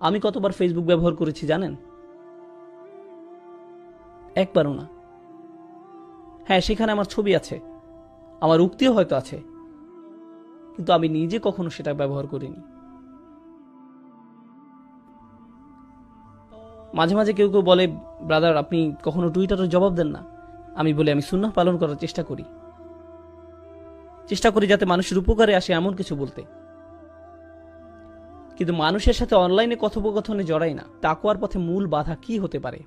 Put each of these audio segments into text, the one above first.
আমি কতবার ফেসবুক ব্যবহার করেছি জানেন? একবারও না। হ্যাঁ, সেখানে আমার ছবি আছে, আমার উক্তিও হয়তো আছে, কিন্তু আমি নিজে কখনো সেটা ব্যবহার করিনি। মাঝে মাঝে কেউ কেউ বলে, ব্রাদার আপনি কখনো টুইটারের জবাব দেন না। আমি বলি আমি সুন্নাহ পালন করার চেষ্টা করি, যাতে মানুষের উপকারে আসে এমন কিছু বলতে, কিন্তু মানুষের সাথে অনলাইনে কথোপকথনে জড়াই না। তাকওয়ার পথে মূল বাধা কি হতে পারে?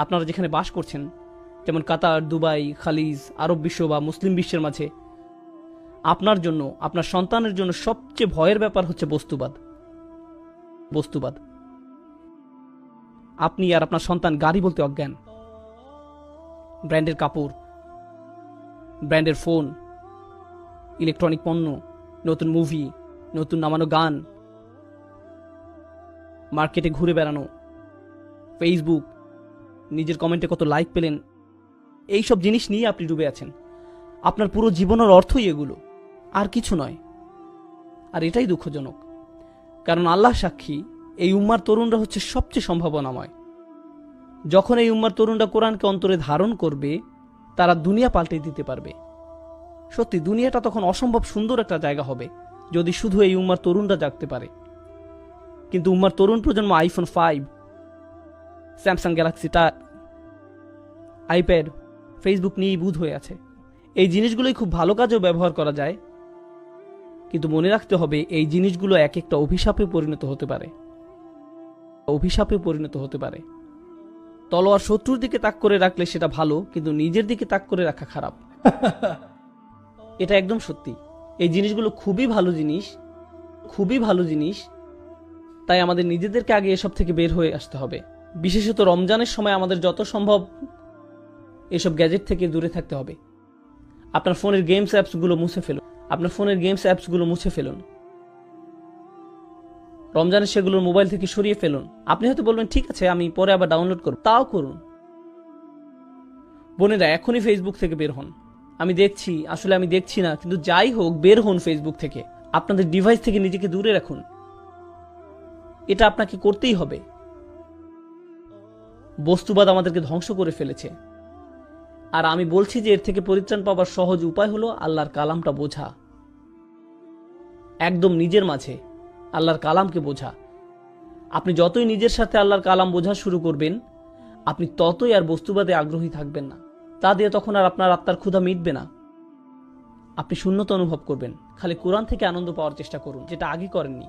আপনারা যেখানে বাস করছেন, যেমন কাতার, দুবাই, খালিজ, আরব বিশ্ব বা মুসলিম বিশ্বের মাঝে, আপনার জন্য, আপনার সন্তানের জন্য সবচেয়ে ভয়ের ব্যাপার হচ্ছে বস্তুবাদ। বস্তুবাদ। আপনি আর আপনার সন্তান গাড়ি বলতে অজ্ঞান, ব্র্যান্ডের কাপড়, ব্র্যান্ডের ফোন, ইলেকট্রনিক পণ্য, নতুন মুভি, নতুন নামানো গান, মার্কেটে ঘুরে বেড়ানো, ফেসবুক, নিজের কমেন্টে কত লাইক পেলেন, এইসব জিনিস নিয়ে আপনি ডুবে আছেন। আপনার পুরো জীবনের অর্থই এগুলো, আর কিছু নয়। আর এটাই দুঃখজনক, কারণ আল্লাহ সাক্ষী, এই উম্মার তরুণরা হচ্ছে সবচেয়ে সম্ভাবনাময়। যখন এই উম্মার তরুণরা কোরআনকে অন্তরে ধারণ করবে, তারা দুনিয়া পাল্টে দিতে পারবে। সত্যি দুনিয়াটা তখন অসম্ভব সুন্দর একটা জায়গা হবে, যদি শুধু এই উম্মার তরুণরা জাগতে পারে। কিন্তু উম্মার তরুণ প্রজন্ম আইফোন 5, স্যামসাং গ্যালাক্সি টা, আইপ্যাড, ফেসবুক নিয়েই বুঁদ হয়ে আছে। এই জিনিসগুলোই খুব ভালো কাজেও ব্যবহার করা যায়, কিন্তু মনে রাখতে হবে এই জিনিসগুলো এক একটা অভিশাপে পরিণত হতে পারে। অভিশাপে পরিণত হতে পারে। তলোয়ার শত্রুর দিকে তাক করে রাখলে সেটা ভালো, কিন্তু নিজের দিকে তাক করে রাখা খারাপ। এটা একদম সত্যি। এই জিনিসগুলো খুবই ভালো জিনিস, খুবই ভালো জিনিস। তাই আমাদের নিজেদেরকে আগে এসব থেকে বের হয়ে আসতে হবে। বিশেষত রমজানের সময় আমাদের যত সম্ভব এসব গ্যাজেট থেকে দূরে থাকতে হবে। আপনার ফোনের গেমস অ্যাপসগুলো মুছে ফেলুন। মুছে ফেলুন। রমজানের সেগুলোর মোবাইল থেকে সরিয়ে ফেলুন। আপনি হয়তো বলবেন ঠিক আছে, আমি পরে আবার ডাউনলোড করব। তাও করুন। বোনেরা, এখনই ফেসবুক থেকে বের হন। আমি দেখছি না, কিন্তু যাই হোক, বের হন ফেসবুক থেকে। আপনাদের ডিভাইস থেকে নিজেকে দূরে রাখুন। এটা আপনাকে করতেই হবে। বস্তুবাদ আমাদেরকে ধ্বংস করে ফেলেছে, আর আমি বলছি যে এর থেকে পরিত্রাণ পাওয়ার সহজ উপায় হলো আল্লাহর কালামটা বোঝা। একদম নিজের মাঝে আল্লাহর কালামকে বোঝা। আপনি যতই নিজের সাথে আল্লাহর কালাম বোঝা শুরু করবেন, আপনি ততই আর বস্তুবাদে আগ্রহী থাকবেন না। তা দিয়ে তখন আর আপনার আত্মার ক্ষুধা মিটবে না। আপনি শূন্যতা অনুভব করবেন। খালি কোরআন থেকে আনন্দ পাওয়ার চেষ্টা করুন, যেটা আগে করেননি।